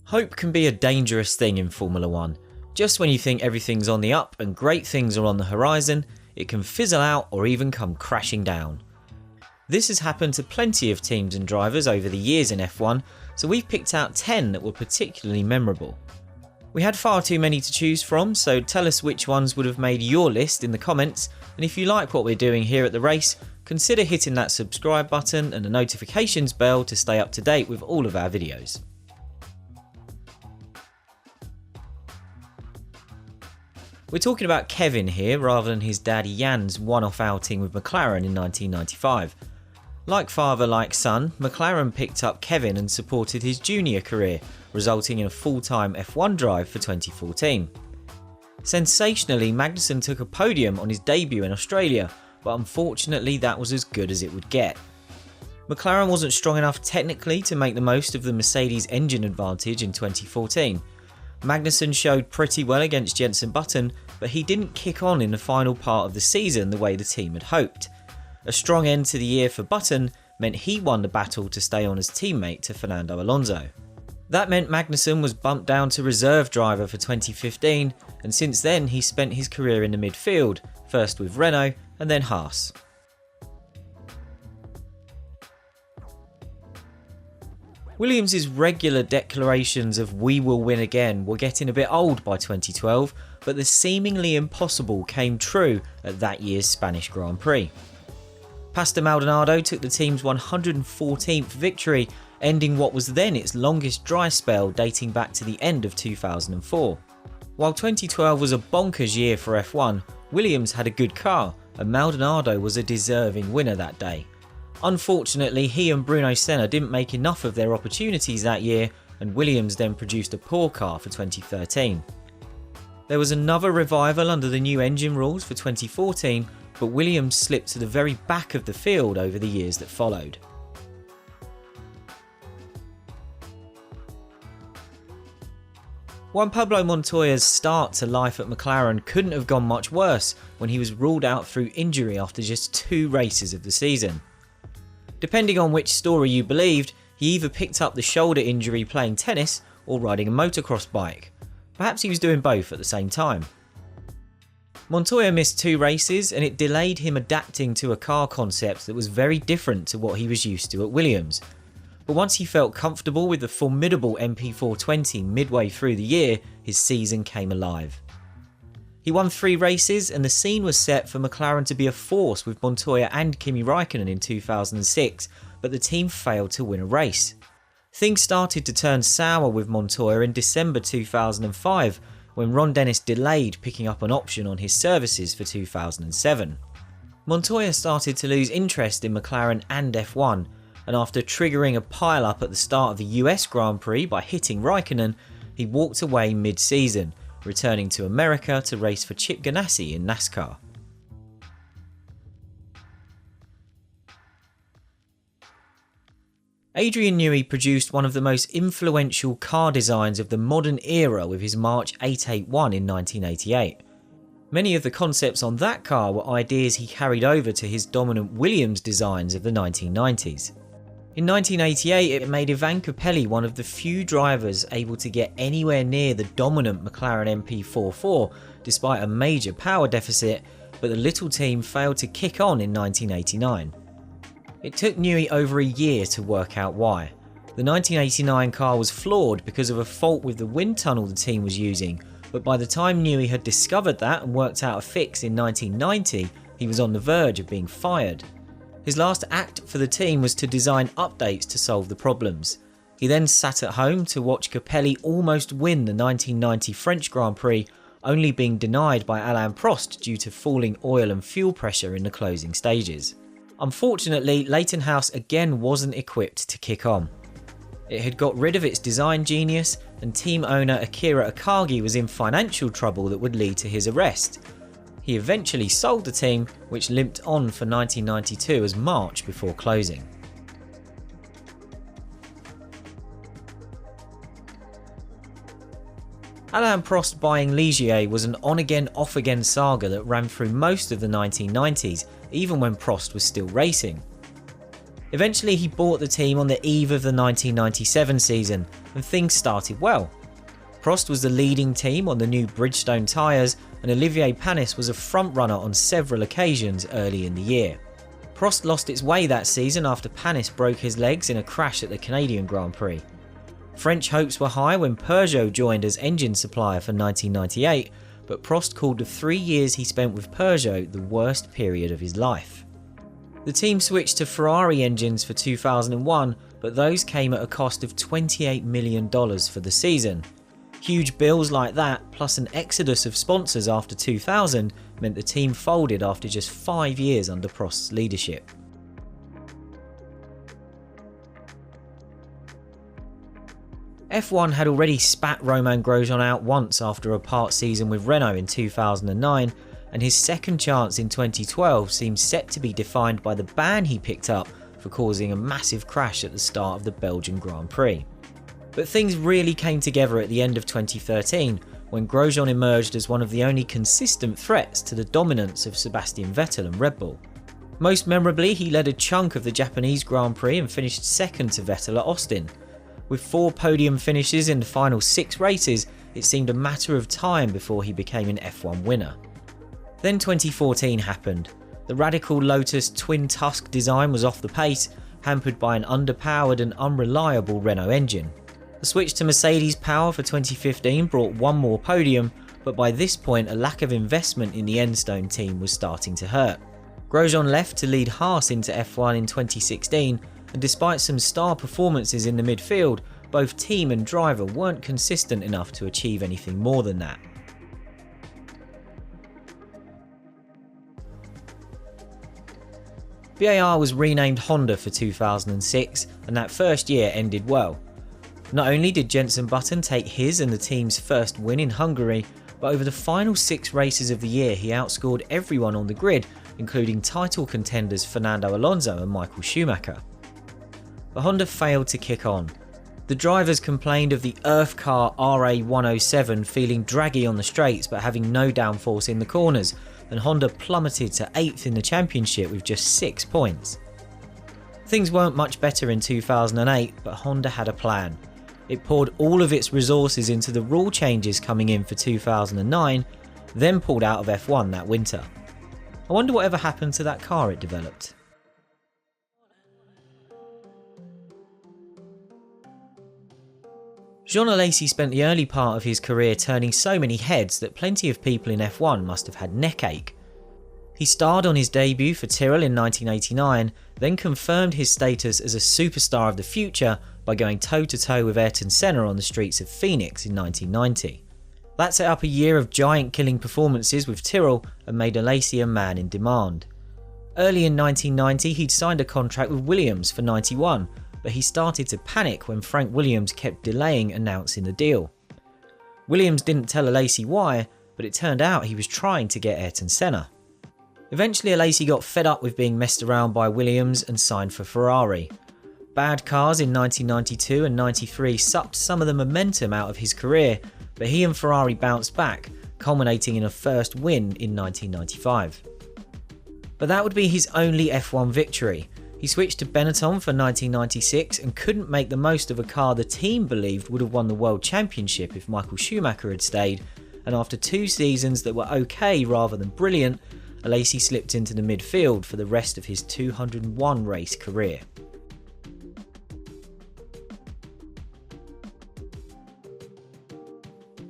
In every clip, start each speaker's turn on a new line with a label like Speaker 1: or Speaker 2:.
Speaker 1: Hope can be a dangerous thing in Formula 1. Just when you think everything's on the up and great things are on the horizon, it can fizzle out or even come crashing down. This has happened to plenty of teams and drivers over the years in F1, so we've picked out 10 that were particularly memorable. We had far too many to choose from, so tell us which ones would have made your list in the comments, and if you like what we're doing here at The Race, consider hitting that subscribe button and the notifications bell to stay up to date with all of our videos. We're talking about Kevin here rather than his daddy Jan's one-off outing with McLaren in 1995. Like father, like son, McLaren picked up Kevin and supported his junior career, resulting in a full-time F1 drive for 2014. Sensationally, Magnussen took a podium on his debut in Australia, but unfortunately that was as good as it would get. McLaren wasn't strong enough technically to make the most of the Mercedes engine advantage in 2014. Magnussen showed pretty well against Jenson Button, but he didn't kick on in the final part of the season the way the team had hoped. A strong end to the year for Button meant he won the battle to stay on as teammate to Fernando Alonso. That meant Magnussen was bumped down to reserve driver for 2015, and since then he spent his career in the midfield, first with Renault and then Haas. Williams' regular declarations of "we will win again" were getting a bit old by 2012, but the seemingly impossible came true at that year's Spanish Grand Prix. Pastor Maldonado took the team's 114th victory, ending what was then its longest dry spell dating back to the end of 2004. While 2012 was a bonkers year for F1, Williams had a good car, and Maldonado was a deserving winner that day. Unfortunately, he and Bruno Senna didn't make enough of their opportunities that year, and Williams then produced a poor car for 2013. There was another revival under the new engine rules for 2014, but Williams slipped to the very back of the field over the years that followed. Juan Pablo Montoya's start to life at McLaren couldn't have gone much worse when he was ruled out through injury after just 2 races of the season. Depending on which story you believed, he either picked up the shoulder injury playing tennis or riding a motocross bike. Perhaps he was doing both at the same time. Montoya missed 2 races, and it delayed him adapting to a car concept that was very different to what he was used to at Williams. But once he felt comfortable with the formidable MP420 midway through the year, his season came alive. He won 3 races, and the scene was set for McLaren to be a force with Montoya and Kimi Raikkonen in 2006, but the team failed to win a race. Things started to turn sour with Montoya in December 2005, when Ron Dennis delayed picking up an option on his services for 2007. Montoya started to lose interest in McLaren and F1, and after triggering a pile-up at the start of the US Grand Prix by hitting Raikkonen, he walked away mid-season, returning to America to race for Chip Ganassi in NASCAR. Adrian Newey produced one of the most influential car designs of the modern era with his March 881 in 1988. Many of the concepts on that car were ideas he carried over to his dominant Williams designs of the 1990s. In 1988, it made Ivan Capelli one of the few drivers able to get anywhere near the dominant McLaren MP44 despite a major power deficit, but the little team failed to kick on in 1989. It took Newey over a year to work out why. The 1989 car was flawed because of a fault with the wind tunnel the team was using, but by the time Newey had discovered that and worked out a fix in 1990, he was on the verge of being fired. His last act for the team was to design updates to solve the problems. He then sat at home to watch Capelli almost win the 1990 French Grand Prix, only being denied by Alain Prost due to falling oil and fuel pressure in the closing stages. Unfortunately, Leyton House again wasn't equipped to kick on. It had got rid of its design genius, and team owner Akira Akagi was in financial trouble that would lead to his arrest. He eventually sold the team, which limped on for 1992 as March before closing. Alain Prost buying Ligier was an on-again off-again saga that ran through most of the 1990s, even when Prost was still racing. Eventually he bought the team on the eve of the 1997 season, and things started well. Prost was the leading team on the new Bridgestone tyres, and Olivier Panis was a front-runner on several occasions early in the year. Prost lost its way that season after Panis broke his legs in a crash at the Canadian Grand Prix. French hopes were high when Peugeot joined as engine supplier for 1998, but Prost called the 3 years he spent with Peugeot the worst period of his life. The team switched to Ferrari engines for 2001, but those came at a cost of $28 million for the season. Huge bills like that, plus an exodus of sponsors after 2000, meant the team folded after just 5 years under Prost's leadership. F1 had already spat Romain Grosjean out once after a part season with Renault in 2009, and his second chance in 2012 seems set to be defined by the ban he picked up for causing a massive crash at the start of the Belgian Grand Prix. But things really came together at the end of 2013 when Grosjean emerged as one of the only consistent threats to the dominance of Sebastian Vettel and Red Bull. Most memorably, he led a chunk of the Japanese Grand Prix and finished second to Vettel at Austin. With 4 podium finishes in the final 6 races, it seemed a matter of time before he became an F1 winner. Then 2014 happened. The radical Lotus twin tusk design was off the pace, hampered by an underpowered and unreliable Renault engine. The switch to Mercedes power for 2015 brought one more podium, but by this point a lack of investment in the Enstone team was starting to hurt. Grosjean left to lead Haas into F1 in 2016, and despite some star performances in the midfield, both team and driver weren't consistent enough to achieve anything more than that. BAR was renamed Honda for 2006, and that first year ended well. Not only did Jenson Button take his and the team's first win in Hungary, but over the final 6 races of the year he outscored everyone on the grid, including title contenders Fernando Alonso and Michael Schumacher. But Honda failed to kick on. The drivers complained of the Earth Car RA107 feeling draggy on the straights but having no downforce in the corners, and Honda plummeted to 8th in the championship with just 6 points. Things weren't much better in 2008, but Honda had a plan. It poured all of its resources into the rule changes coming in for 2009, then pulled out of F1 that winter. I wonder whatever happened to that car it developed. Jean Alesi spent the early part of his career turning so many heads that plenty of people in F1 must have had neckache. He starred on his debut for Tyrrell in 1989, then confirmed his status as a superstar of the future by going toe-to-toe with Ayrton Senna on the streets of Phoenix in 1990. That set up a year of giant-killing performances with Tyrrell and made Alesi a man in demand. Early in 1990 he'd signed a contract with Williams for 91, but he started to panic when Frank Williams kept delaying announcing the deal. Williams didn't tell Alesi why, but it turned out he was trying to get Ayrton Senna. Eventually Alesi got fed up with being messed around by Williams and signed for Ferrari. Bad cars in 1992 and 93 sucked some of the momentum out of his career, but he and Ferrari bounced back, culminating in a first win in 1995. But that would be his only F1 victory. He switched to Benetton for 1996 and couldn't make the most of a car the team believed would have won the World Championship if Michael Schumacher had stayed, and after 2 seasons that were okay rather than brilliant, Alesi slipped into the midfield for the rest of his 201 race career.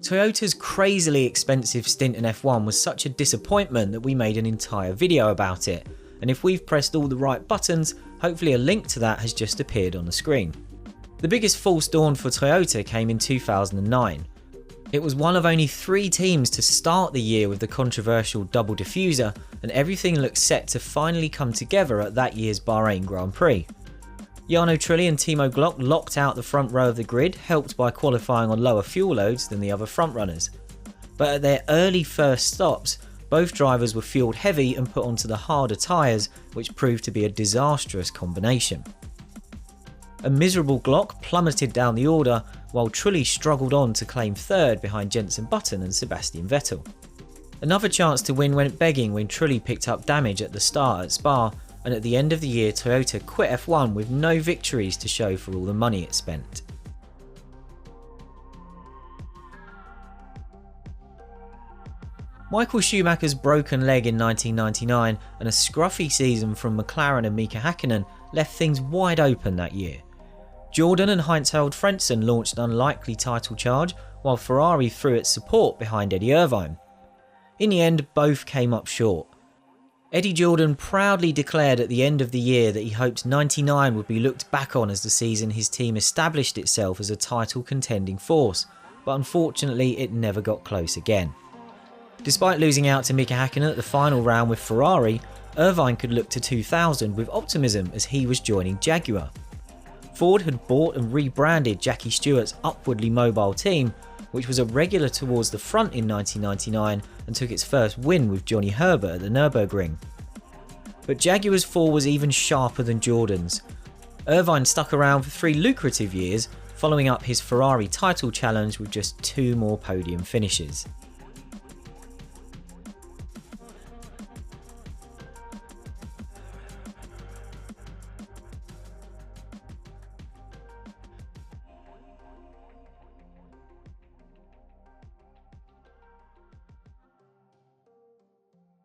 Speaker 1: Toyota's crazily expensive stint in F1 was such a disappointment that we made an entire video about it, and if we've pressed all the right buttons, hopefully a link to that has just appeared on the screen. The biggest false dawn for Toyota came in 2009. It was one of only 3 teams to start the year with the controversial double diffuser, and everything looked set to finally come together at that year's Bahrain Grand Prix. Jarno Trulli and Timo Glock locked out the front row of the grid, helped by qualifying on lower fuel loads than the other frontrunners. But at their early first stops, both drivers were fueled heavy and put onto the harder tyres, which proved to be a disastrous combination. A miserable Glock plummeted down the order, while Trulli struggled on to claim third behind Jenson Button and Sebastian Vettel. Another chance to win went begging when Trulli picked up damage at the start at Spa, and at the end of the year Toyota quit F1 with no victories to show for all the money it spent. Michael Schumacher's broken leg in 1999 and a scruffy season from McLaren and Mika Hakkinen left things wide open that year. Jordan and Heinz-Harald Frentzen launched an unlikely title charge, while Ferrari threw its support behind Eddie Irvine. In the end, both came up short. Eddie Jordan proudly declared at the end of the year that he hoped 99 would be looked back on as the season his team established itself as a title contending force, but unfortunately it never got close again. Despite losing out to Mika Hakkinen at the final round with Ferrari, Irvine could look to 2000 with optimism as he was joining Jaguar. Ford had bought and rebranded Jackie Stewart's upwardly mobile team, which was a regular towards the front in 1999 and took its first win with Johnny Herbert at the Nürburgring. But Jaguar's fall was even sharper than Jordan's. Irvine stuck around for 3 lucrative years, following up his Ferrari title challenge with just 2 more podium finishes.